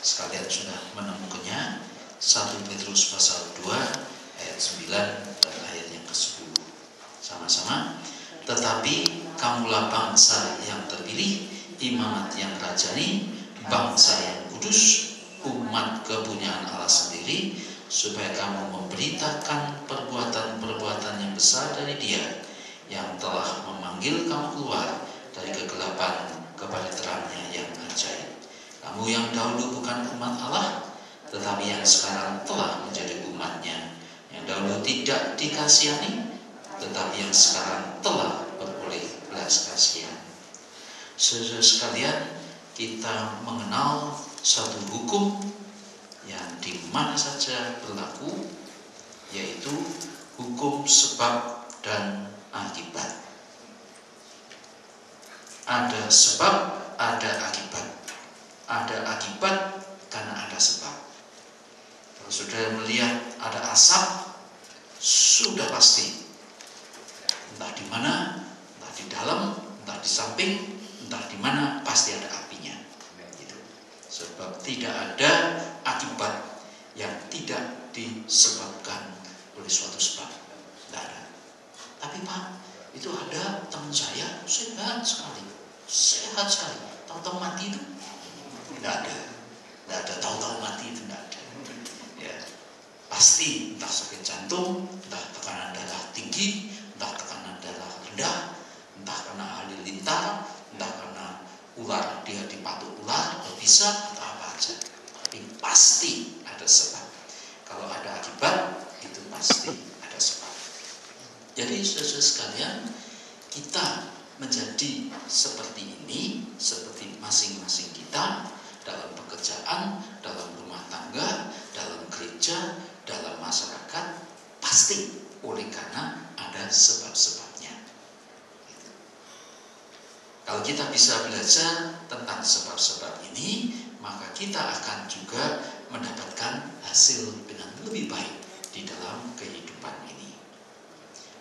Sekalian sudah menemukannya, 1 Petrus pasal 2 ayat 9 dan ayat yang ke-10. Sama-sama. Tetapi kamulah bangsa yang terpilih, imamat yang rajani, bangsa yang kudus, umat kepunyaan Allah sendiri, supaya kamu memberitakan perbuatan-perbuatan yang besar dari Dia yang telah memanggil kamu keluar dari kegelapan kepada terangnya yang ajaib. Kamu yang dahulu bukan umat Allah, tetapi yang sekarang telah menjadi umatnya, yang dahulu tidak dikasihani, tetapi yang sekarang telah beroleh belas kasihan. Saudara sekalian, kita mengenal satu hukum yang di mana saja berlaku, yaitu hukum sebab dan akibat. Ada sebab, ada akibat. Ada akibat karena ada sebab. Kalau saudara melihat ada asap, sudah pasti entah di mana, entah di dalam, entah di samping, entah di mana, pasti ada apinya. Gitu. Sebab tidak ada akibat yang tidak disebabkan oleh suatu sebab. Tidak ada. Tapi Pak, itu ada teman saya sehat sekali, tahu-tahu mati itu. Tidak ada. Tidak ada tahu-tahu mati itu, tidak ada. Ya. Pasti entah sakit jantung, entah tekanan darah tinggi, entah tekanan darah rendah, entah karena halilintar, entah karena ular, dia dipatuk ular, bisa atau apa aja. Tapi pasti ada sebab. Kalau ada akibat, itu pasti ada sebab. Jadi saudara sekalian, kita menjadi seperti ini, seperti masing-masing kita, dalam pekerjaan, dalam rumah tangga, dalam gereja, dalam masyarakat, pasti oleh karena ada sebab-sebabnya. Kalau kita bisa belajar tentang sebab-sebab ini, maka kita akan juga mendapatkan hasil dengan lebih baik di dalam kehidupan ini.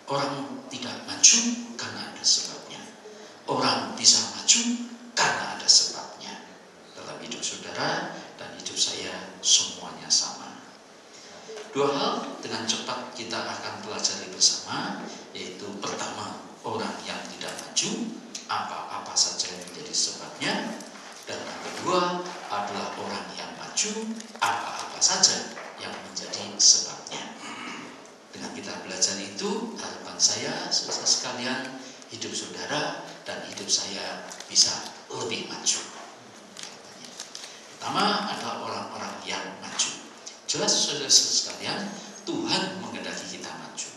Orang tidak maju karena ada sebabnya. Orang bisa maju karena ada sebabnya. Dalam hidup saudara dan hidup saya semuanya sama. 2 hal dengan cepat kita akan pelajari bersama, yaitu pertama, orang yang tidak maju, apa-apa saja yang menjadi sebabnya, dan yang kedua adalah orang yang maju, apa-apa saja yang menjadi sebabnya. Dengan kita belajar itu, harapan saya, saudara sekalian, hidup saudara dan hidup saya bisa lebih maju. Pertama adalah orang-orang yang maju. Jelas saudara sekalian, Tuhan menghendaki kita maju.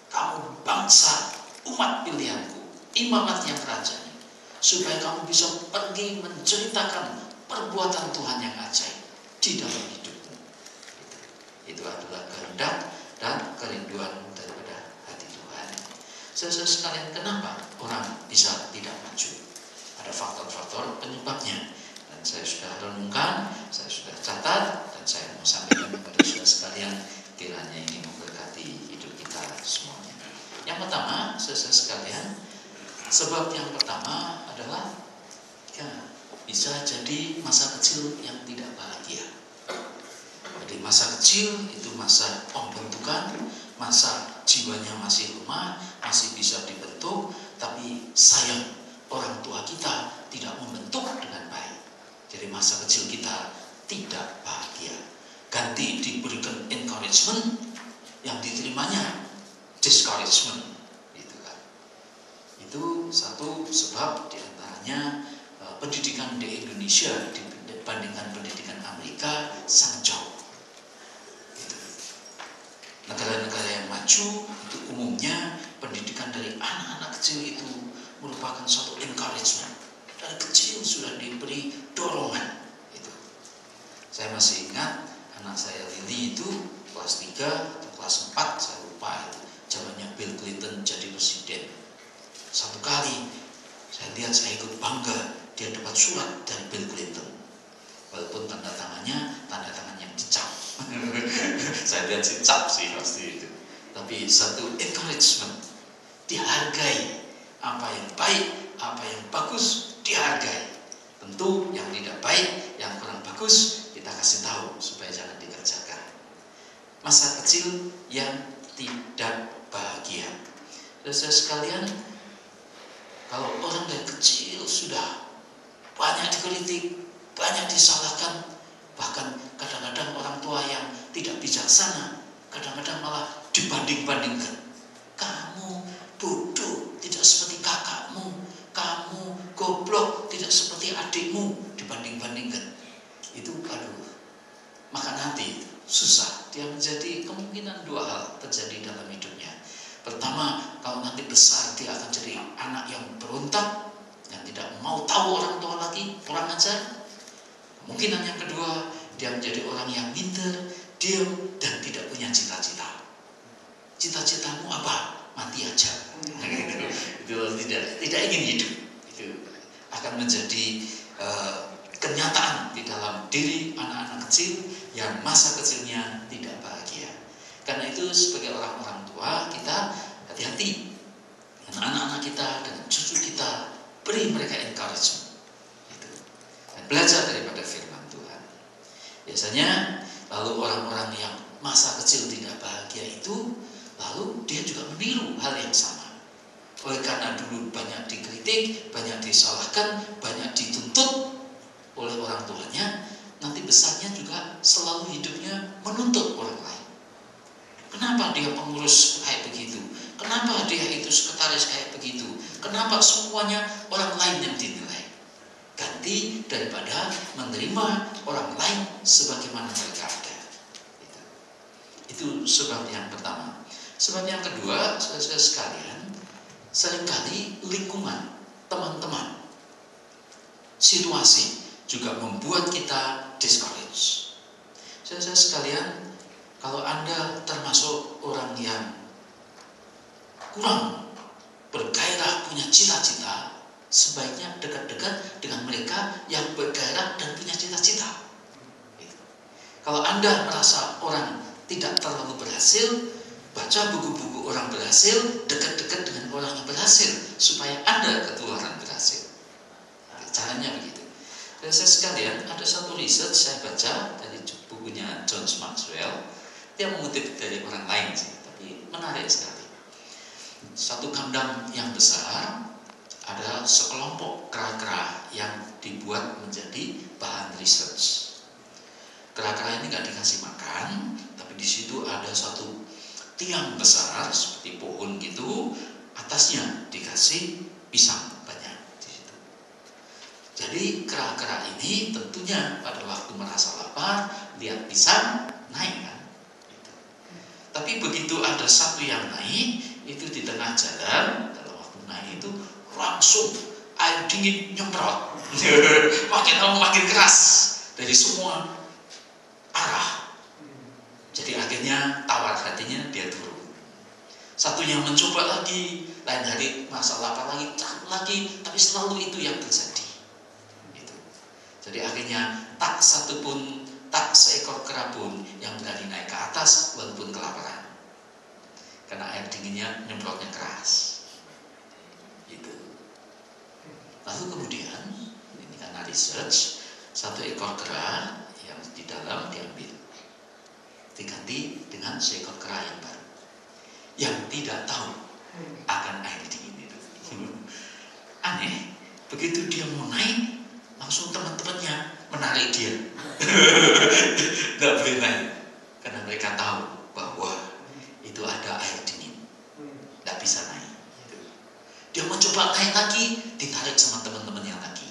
Kamu bangsa, umat pilihanku, imamat yang rajani, supaya kamu bisa pergi menceritakan perbuatan Tuhan yang ajaib di dalam hidupmu. Itu adalah kehendak dan kerinduan daripada hati Tuhan. Saudara sekalian, kenapa orang bisa tidak maju? Ada faktor-faktor penyebabnya. Dan saya sudah renungkan, saya sudah catat, dan saya mau sampaikan kepada saudara sekalian, kiranya ini memberkati hidup kita semuanya. Yang pertama, saudara sekalian, sebab yang pertama adalah bisa jadi masa kecil yang tidak bahagia. Jadi masa kecil itu masa pembentukan, masa jiwanya masih lemah, masih bisa dibentuk, tapi sayang orang tua kita tidak membentuk dengan baik. Jadi masa kecil kita tidak bahagia. Ganti diberikan encouragement, yang diterimanya discouragement. Gitu kan. Itu satu sebab diantaranya pendidikan di Indonesia dibandingkan pendidikan Amerika sangat jauh. Gitu. Negara-negara yang maju itu umumnya pendidikan dari anak-anak kecil itu merupakan suatu encouragement. Dari kecil sudah diberi dorongan. Itu. Saya masih ingat anak saya Lili itu kelas 3 atau kelas 4, saya lupa itu. Zamannya Bill Clinton jadi presiden. Satu kali saya lihat, saya ikut bangga, dia dapat surat dari Bill Clinton. Walaupun tanda tangan yang dicap. Saya lihat sih cap sih pasti itu. Tapi satu encouragement, dihargai. Apa yang baik, apa yang bagus, dihargai. Tentu yang tidak baik, yang kurang bagus, kita masa kecil yang tidak bahagia. Saudara sekalian, kalau orang dari kecil sudah banyak dikritik, banyak disalahkan, bahkan kadang-kadang orang tua yang tidak bijaksana, kadang-kadang malah dibanding-bandingkan. Kamu bodoh, tidak seperti kakakmu. Kamu goblok, tidak seperti adikmu. Dibanding-bandingkan. Itu makan hati. Susah. Dia menjadi kemungkinan dua hal terjadi dalam hidupnya. Pertama, kalau nanti besar dia akan jadi anak yang berontak, yang tidak mau tahu orang tua lagi, kurang ajar. Kemungkinan yang kedua, dia menjadi orang yang minder, diam, dan tidak punya cita-cita. Cita-citamu apa? Mati aja. Itu tidak ingin hidup. Itu akan menjadi kenyataan di dalam diri anak-anak kecil yang masa kecilnya tidak bahagia. Karena itu sebagai orang-orang tua kita hati-hati dengan anak-anak kita, dengan cucu kita, beri mereka encouragement. Itu. Dan belajar daripada firman Tuhan. Biasanya lalu orang-orang yang masa kecil tidak bahagia itu, lalu dia juga meniru hal yang sama. Oleh karena dulu banyak dikritik, banyak disalahkan, banyak dituntut oleh orang tuanya, nanti besarnya juga selalu hidupnya menuntut orang lain. Kenapa dia pengurus kayak begitu? Kenapa dia itu sekretaris kayak begitu? Kenapa semuanya orang lain yang dinilai? Ganti daripada menerima orang lain sebagaimana mereka ada. Itu sebab yang pertama. Sebab yang kedua, saudara sekalian, seringkali lingkungan, teman-teman, situasi juga membuat kita discourage. Saudara sekalian, kalau Anda termasuk orang yang kurang bergairah, punya cita-cita, sebaiknya dekat-dekat dengan mereka yang bergairah dan punya cita-cita. Kalau Anda merasa orang tidak terlalu berhasil, baca buku-buku orang berhasil, dekat-dekat dengan orang yang berhasil, supaya Anda ketularan berhasil. Caranya begitu. Dan saya sekalian, ada satu riset saya baca dari bukunya John Maxwell. Dia mengutip dari orang lain sih, tapi menarik sekali. Satu kandang yang besar, ada sekelompok kera-kera yang dibuat menjadi bahan research. Kera-kera ini nggak dikasih makan, tapi di situ ada satu tiang besar seperti pohon gitu, atasnya dikasih pisang banyak di situ. Jadi kera-kera ini tentunya pada waktu merasa lapar, lihat pisang, naik kan. Tapi begitu ada satu yang naik, itu di tengah jalan, dalam waktu naik itu langsung air dingin nyemprot. Makin lama makin keras dari semua arah. Jadi akhirnya tawar hatinya, dia turun. Satunya mencoba lagi, lain hari masa lapar lagi, tapi selalu itu yang terjadi. Gitu. Jadi akhirnya tak seekor kera pun yang berani naik ke atas walaupun kelaparan. Karena air dinginnya nyemprotnya keras. Gitu. Lalu kemudian, ini karena research, satu ekor kera yang di dalam diambil, diganti dengan seekor kera yang baru, yang tidak tahu akan air dingin itu. Aneh, begitu dia mau naik, langsung teman-temannya menarik dia. Tidak boleh naik, karena mereka tahu bahwa itu ada air dingin, tidak bisa naik. Dia mencoba naik lagi, ditarik sama teman-temannya lagi.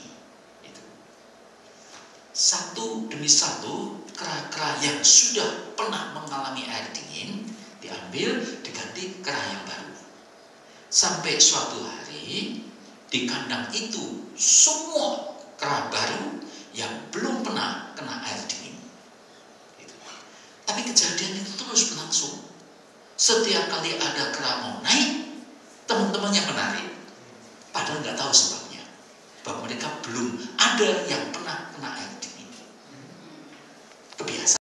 Satu demi satu, kera-kera yang sudah pernah mengalami air dingin diambil, diganti kera yang baru. Sampai suatu hari di kandang itu semua kera baru yang belum pernah kena air dingin. Tapi kejadian itu terus berlangsung. Setiap kali ada kera mau naik, teman-temannya menarik, padahal nggak tahu sebabnya, bahwa mereka belum ada yang pernah kena air dingin. Kebiasaan.